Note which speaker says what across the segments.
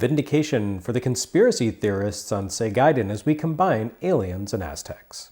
Speaker 1: vindication for the conspiracy theorists on Segaiden as we combine aliens and Aztecs.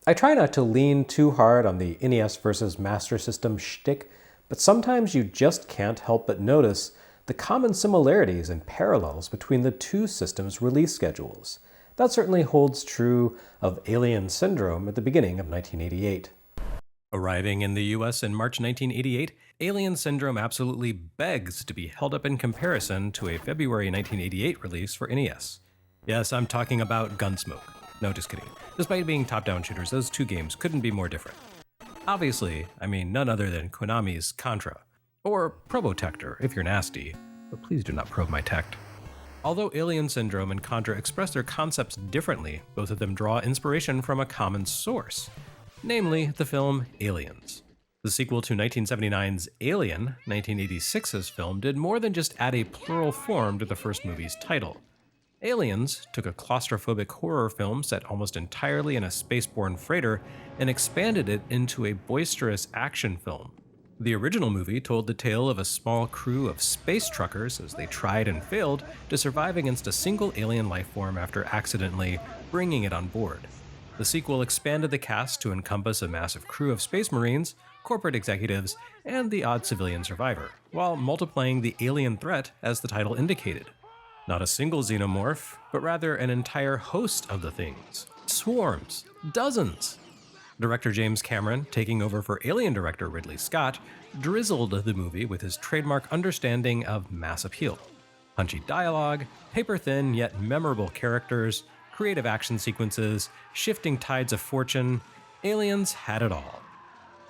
Speaker 1: I try not to lean too hard on the NES versus Master System shtick, but sometimes you just can't help but notice the common similarities and parallels between the two systems' release schedules. That certainly holds true of Alien Syndrome at the beginning of 1988. Arriving in the US in March 1988, Alien Syndrome absolutely begs to be held up in comparison to a February 1988 release for NES. Yes, I'm talking about Gunsmoke. No, just kidding. Despite being top-down shooters, those two games couldn't be more different. Obviously, I mean none other than Konami's Contra. Or Probotector, if you're nasty, but please do not probe my tect. Although Alien Syndrome and Contra express their concepts differently, both of them draw inspiration from a common source, namely the film Aliens. The sequel to 1979's Alien, 1986's film, did more than just add a plural form to the first movie's title. Aliens took a claustrophobic horror film set almost entirely in a spaceborne freighter and expanded it into a boisterous action film. The original movie told the tale of a small crew of space truckers as they tried and failed to survive against a single alien life form after accidentally bringing it on board. The sequel expanded the cast to encompass a massive crew of space marines, corporate executives, and the odd civilian survivor, while multiplying the alien threat as the title indicated. Not a single xenomorph, but rather an entire host of the things. Swarms. Dozens. Director James Cameron, taking over for Alien director Ridley Scott, drizzled the movie with his trademark understanding of mass appeal. Punchy dialogue, paper-thin yet memorable characters, creative action sequences, shifting tides of fortune. Aliens had it all.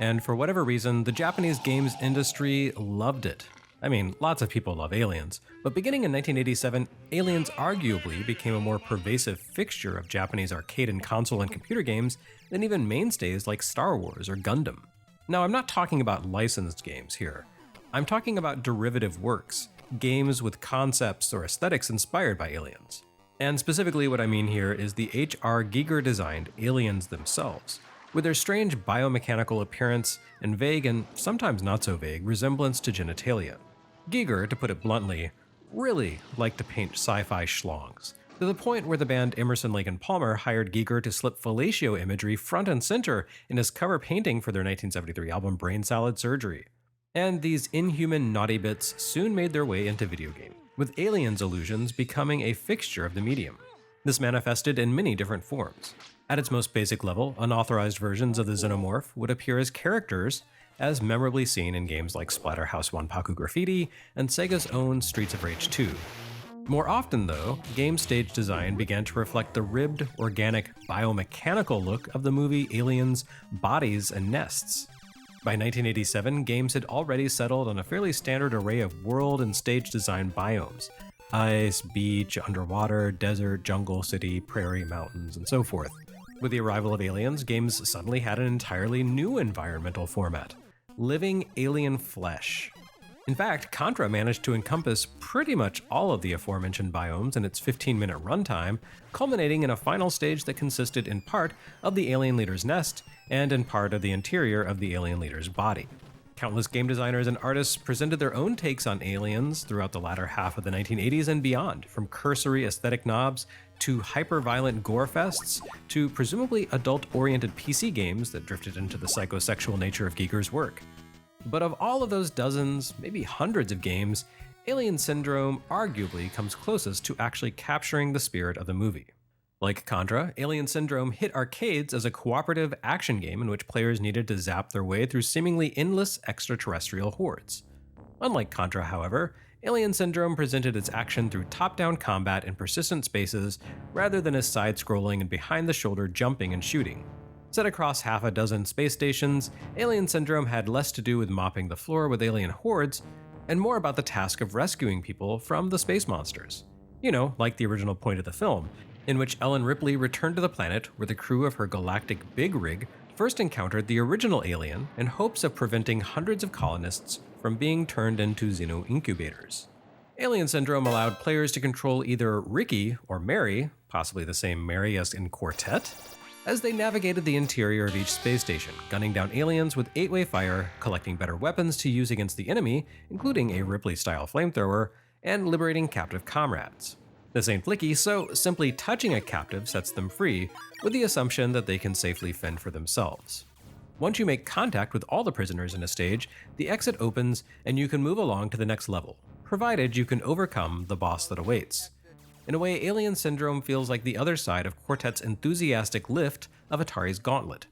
Speaker 1: And for whatever reason, the Japanese games industry loved it. I mean, lots of people love Aliens, but beginning in 1987, Aliens arguably became a more pervasive fixture of Japanese arcade and console and computer games than even mainstays like Star Wars or Gundam. Now, I'm not talking about licensed games here. I'm talking about derivative works, games with concepts or aesthetics inspired by Aliens. And specifically what I mean here is the H.R. Giger-designed Aliens themselves, with their strange biomechanical appearance and vague and sometimes not so vague resemblance to genitalia. Giger, to put it bluntly, really liked to paint sci-fi schlongs, to the point where the band Emerson, Lake and Palmer hired Giger to slip fellatio imagery front and center in his cover painting for their 1973 album Brain Salad Surgery. And these inhuman naughty bits soon made their way into video game, with Aliens illusions becoming a fixture of the medium. This manifested in many different forms. At its most basic level, unauthorized versions of the xenomorph would appear as characters, as memorably seen in games like Splatterhouse Wanpaku Graffiti and Sega's own Streets of Rage 2. More often, though, game stage design began to reflect the ribbed, organic, biomechanical look of the movie Aliens' bodies and nests. By 1987, games had already settled on a fairly standard array of world and stage design biomes: ice, beach, underwater, desert, jungle, city, prairie, mountains, and so forth. With the arrival of Aliens, games suddenly had an entirely new environmental format: living alien flesh. In fact, Contra managed to encompass pretty much all of the aforementioned biomes in its 15-minute runtime, culminating in a final stage that consisted in part of the alien leader's nest and in part of the interior of the alien leader's body. Countless game designers and artists presented their own takes on Aliens throughout the latter half of the 1980s and beyond, from cursory aesthetic knobs to hyper-violent gore fests to presumably adult-oriented PC games that drifted into the psychosexual nature of Giger's work. But of all of those dozens, maybe hundreds of games, Alien Syndrome arguably comes closest to actually capturing the spirit of the movie. Like Contra, Alien Syndrome hit arcades as a cooperative action game in which players needed to zap their way through seemingly endless extraterrestrial hordes. Unlike Contra, however, Alien Syndrome presented its action through top-down combat in persistent spaces rather than as side-scrolling and behind-the-shoulder jumping and shooting. Set across half a dozen space stations, Alien Syndrome had less to do with mopping the floor with alien hordes and more about the task of rescuing people from the space monsters. You know, like the original point of the film, in which Ellen Ripley returned to the planet where the crew of her galactic big rig first encountered the original alien in hopes of preventing hundreds of colonists from being turned into xeno-incubators. Alien Syndrome allowed players to control either Ricky or Mary, possibly the same Mary as in Quartet, as they navigated the interior of each space station, gunning down aliens with 8-way fire, collecting better weapons to use against the enemy, including a Ripley-style flamethrower, and liberating captive comrades. This ain't flicky, so simply touching a captive sets them free, with the assumption that they can safely fend for themselves. Once you make contact with all the prisoners in a stage, the exit opens and you can move along to the next level, provided you can overcome the boss that awaits. In a way, Alien Syndrome feels like the other side of Quartet's enthusiastic lift of Atari's Gauntlet.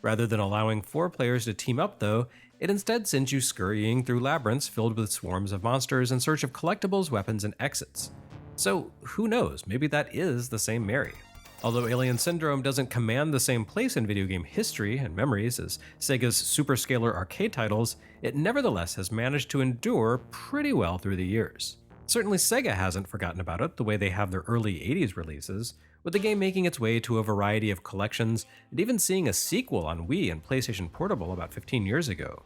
Speaker 1: Rather than allowing 4 players to team up though, it instead sends you scurrying through labyrinths filled with swarms of monsters in search of collectibles, weapons, and exits. So who knows, maybe that is the same Mary. Although Alien Syndrome doesn't command the same place in video game history and memories as Sega's superscalar arcade titles, it nevertheless has managed to endure pretty well through the years. Certainly Sega hasn't forgotten about it the way they have their early 80s releases, with the game making its way to a variety of collections and even seeing a sequel on Wii and PlayStation Portable about 15 years ago.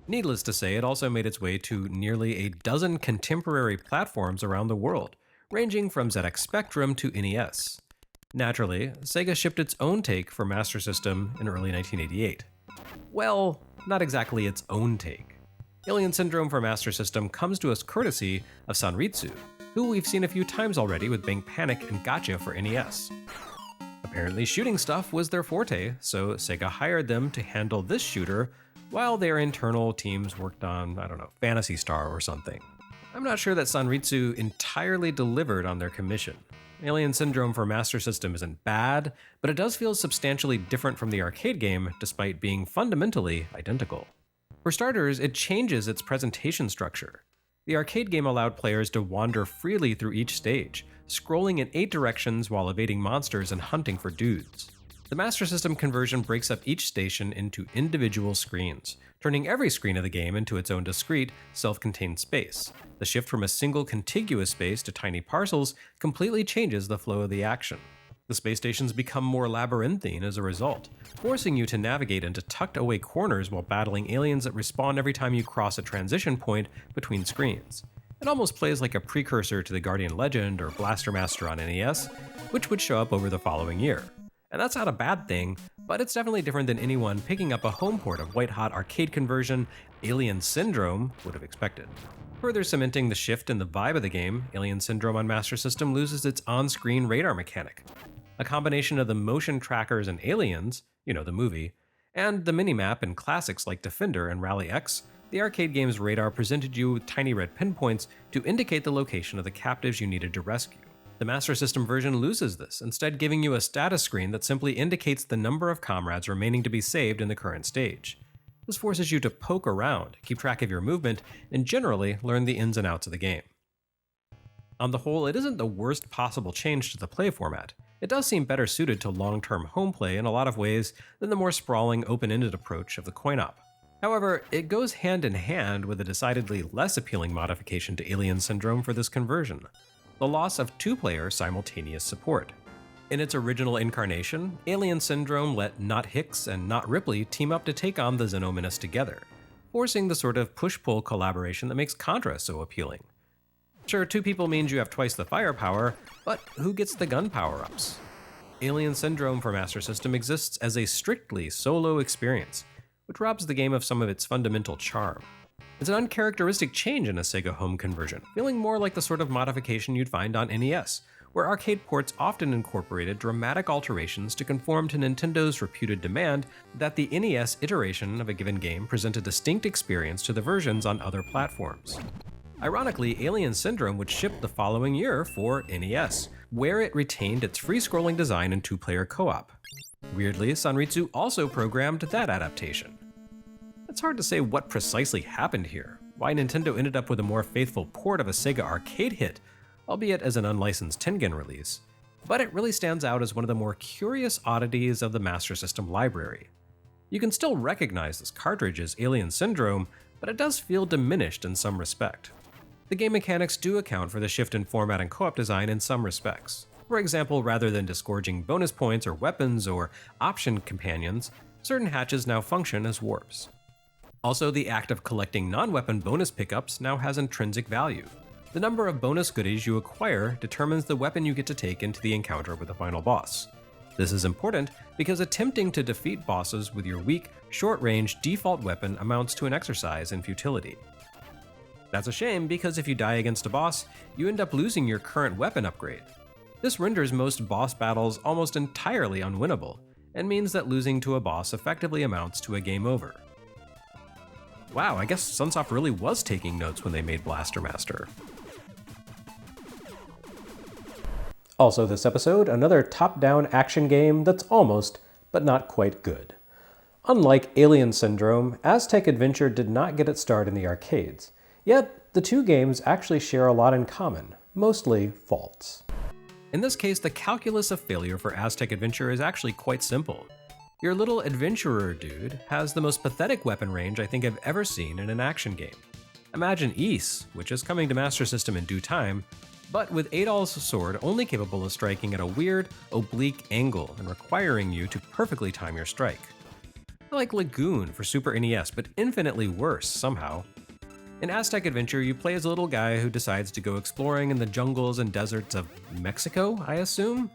Speaker 1: Needless to say, it also made its way to nearly a dozen contemporary platforms around the world, ranging from ZX Spectrum to NES. Naturally, Sega shipped its own take for Master System in early 1988. Well, not exactly its own take. Alien Syndrome for Master System comes to us courtesy of Sanritsu, who we've seen a few times already with Bang Panic and Gotcha for NES. Apparently shooting stuff was their forte, so Sega hired them to handle this shooter while their internal teams worked on, Phantasy Star or something. I'm not sure that Sanritsu entirely delivered on their commission. Alien Syndrome for Master System isn't bad, but it does feel substantially different from the arcade game despite being fundamentally identical. For starters, it changes its presentation structure. The arcade game allowed players to wander freely through each stage, scrolling in 8 directions while evading monsters and hunting for dudes. The Master System conversion breaks up each station into individual screens, turning every screen of the game into its own discrete, self-contained space. The shift from a single contiguous space to tiny parcels completely changes the flow of the action. The space stations become more labyrinthine as a result, forcing you to navigate into tucked-away corners while battling aliens that respawn every time you cross a transition point between screens. It almost plays like a precursor to the Guardian Legend or Blaster Master on NES, which would show up over the following year. And that's not a bad thing, but it's definitely different than anyone picking up a home port of white-hot arcade conversion Alien Syndrome would have expected. Further cementing the shift in the vibe of the game, Alien Syndrome on Master System loses its on-screen radar mechanic. A combination of the motion trackers in Aliens, the movie, and the minimap in classics like Defender and Rally X, the arcade game's radar presented you with tiny red pinpoints to indicate the location of the captives you needed to rescue. The Master System version loses this, instead giving you a status screen that simply indicates the number of comrades remaining to be saved in the current stage. This forces you to poke around, keep track of your movement, and generally learn the ins and outs of the game. On the whole, it isn't the worst possible change to the play format. It does seem better suited to long-term home play in a lot of ways than the more sprawling, open-ended approach of the coin-op. However, it goes hand in hand with a decidedly less appealing modification to Alien Syndrome for this conversion: the loss of 2-player simultaneous support. In its original incarnation, Alien Syndrome let Not Hicks and Not Ripley team up to take on the Xenomenace together, forcing the sort of push-pull collaboration that makes Contra so appealing. Sure, 2 people means you have twice the firepower, but who gets the gun power-ups? Alien Syndrome for Master System exists as a strictly solo experience, which robs the game of some of its fundamental charm. It's an uncharacteristic change in a Sega home conversion, feeling more like the sort of modification you'd find on NES, where arcade ports often incorporated dramatic alterations to conform to Nintendo's reputed demand that the NES iteration of a given game present a distinct experience to the versions on other platforms. Ironically, Alien Syndrome would ship the following year for NES, where it retained its free-scrolling design and 2-player co-op. Weirdly, Sanritsu also programmed that adaptation. It's hard to say what precisely happened here, why Nintendo ended up with a more faithful port of a Sega arcade hit, albeit as an unlicensed Tengen release, but it really stands out as one of the more curious oddities of the Master System library. You can still recognize this cartridge as Alien Syndrome, but it does feel diminished in some respect. The game mechanics do account for the shift in format and co-op design in some respects. For example, rather than disgorging bonus points or weapons or option companions, certain hatches now function as warps. Also, the act of collecting non-weapon bonus pickups now has intrinsic value. The number of bonus goodies you acquire determines the weapon you get to take into the encounter with the final boss. This is important because attempting to defeat bosses with your weak, short-range default weapon amounts to an exercise in futility. That's a shame because if you die against a boss, you end up losing your current weapon upgrade. This renders most boss battles almost entirely unwinnable, and means that losing to a boss effectively amounts to a game over. Wow, I guess Sunsoft really was taking notes when they made Blaster Master. Also this episode, another top-down action game that's almost, but not quite good. Unlike Alien Syndrome, Aztec Adventure did not get its start in the arcades. Yet, the two games actually share a lot in common, mostly faults. In this case, the calculus of failure for Aztec Adventure is actually quite simple. Your little adventurer dude has the most pathetic weapon range I think I've ever seen in an action game. Imagine Ys, which is coming to Master System in due time, but with Adol's sword only capable of striking at a weird, oblique angle and requiring you to perfectly time your strike. Like Lagoon for Super NES, but infinitely worse somehow. In Aztec Adventure, you play as a little guy who decides to go exploring in the jungles and deserts of Mexico, I assume?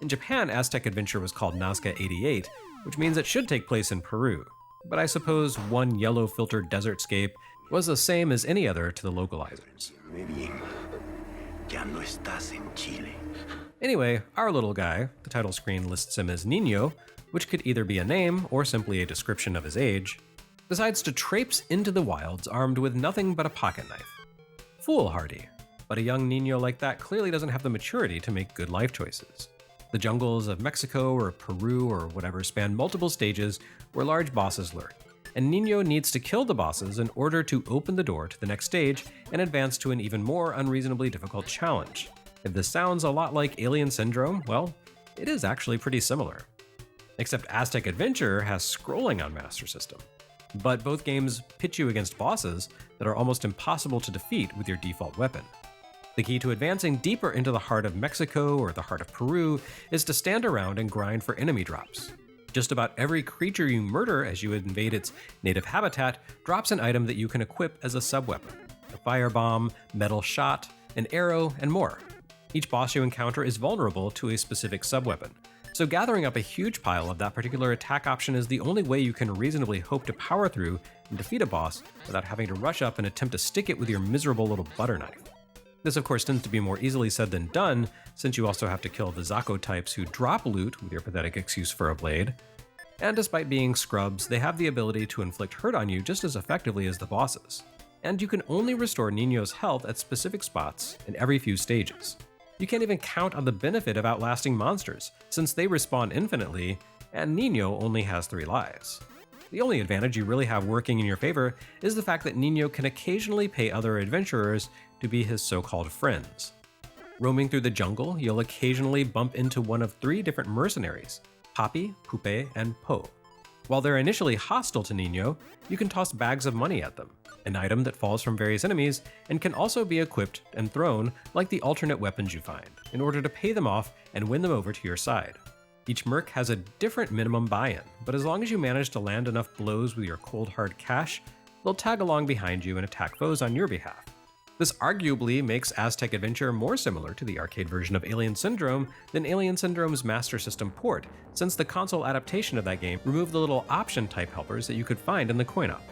Speaker 1: In Japan, Aztec Adventure was called Nazca 88, which means it should take place in Peru, but I suppose one yellow filtered desertscape was the same as any other to the localizers. Anyway, our little guy, the title screen lists him as Niño, which could either be a name or simply a description of his age, decides to traipse into the wilds armed with nothing but a pocket knife. Foolhardy, but a young Niño like that clearly doesn't have the maturity to make good life choices. The jungles of Mexico or Peru or whatever span multiple stages where large bosses lurk, and Niño needs to kill the bosses in order to open the door to the next stage and advance to an even more unreasonably difficult challenge. If this sounds a lot like Alien Syndrome, well, it is actually pretty similar. Except Aztec Adventure has scrolling on Master System. But both games pit you against bosses that are almost impossible to defeat with your default weapon. The key to advancing deeper into the heart of Mexico or the heart of Peru is to stand around and grind for enemy drops. Just about every creature you murder as you invade its native habitat drops an item that you can equip as a sub-weapon. A firebomb, metal shot, an arrow, and more. Each boss you encounter is vulnerable to a specific sub-weapon, so gathering up a huge pile of that particular attack option is the only way you can reasonably hope to power through and defeat a boss without having to rush up and attempt to stick it with your miserable little butter knife. This of course tends to be more easily said than done, since you also have to kill the Zako types who drop loot with your pathetic excuse for a blade. And despite being scrubs, they have the ability to inflict hurt on you just as effectively as the bosses. And you can only restore Niño's health at specific spots in every few stages. You can't even count on the benefit of outlasting monsters, since they respawn infinitely, and Niño only has 3 lives. The only advantage you really have working in your favor is the fact that Niño can occasionally pay other adventurers to be his so-called friends. Roaming through the jungle, you'll occasionally bump into one of 3 different mercenaries, Papi, Pupe, and Po. While they're initially hostile to Niño, you can toss bags of money at them, an item that falls from various enemies and can also be equipped and thrown like the alternate weapons you find, in order to pay them off and win them over to your side. Each merc has a different minimum buy-in, but as long as you manage to land enough blows with your cold hard cash, they'll tag along behind you and attack foes on your behalf. This arguably makes Aztec Adventure more similar to the arcade version of Alien Syndrome than Alien Syndrome's Master System port, since the console adaptation of that game removed the little option type helpers that you could find in the coin-op.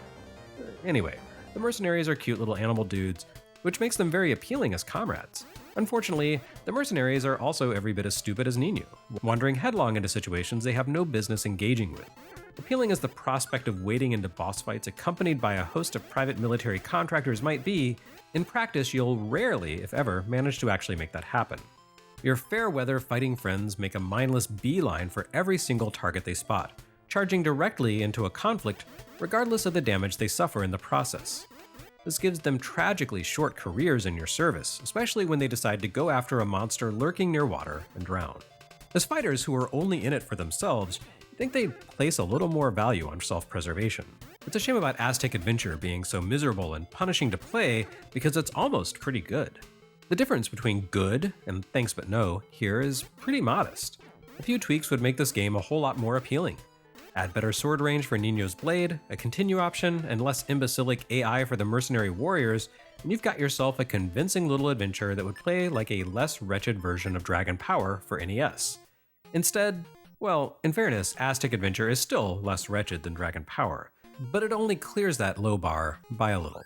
Speaker 1: Anyway, the mercenaries are cute little animal dudes, which makes them very appealing as comrades. Unfortunately, the mercenaries are also every bit as stupid as Niño, wandering headlong into situations they have no business engaging with. Appealing as the prospect of wading into boss fights accompanied by a host of private military contractors might be, in practice you'll rarely, if ever, manage to actually make that happen. Your fair-weather fighting friends make a mindless beeline for every single target they spot, charging directly into a conflict regardless of the damage they suffer in the process. This gives them tragically short careers in your service, especially when they decide to go after a monster lurking near water and drown. As fighters who are only in it for themselves, I think they'd place a little more value on self-preservation. It's a shame about Aztec Adventure being so miserable and punishing to play because it's almost pretty good. The difference between good and thanks but no here is pretty modest. A few tweaks would make this game a whole lot more appealing. Add better sword range for Nino's blade, a continue option, and less imbecilic AI for the mercenary warriors, and you've got yourself a convincing little adventure that would play like a less wretched version of Dragon Power for NES. Instead, well, in fairness, Aztec Adventure is still less wretched than Dragon Power, but it only clears that low bar by a little.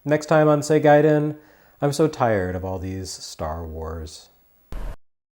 Speaker 1: Next time on Segaiden, I'm so tired of all these Star Wars.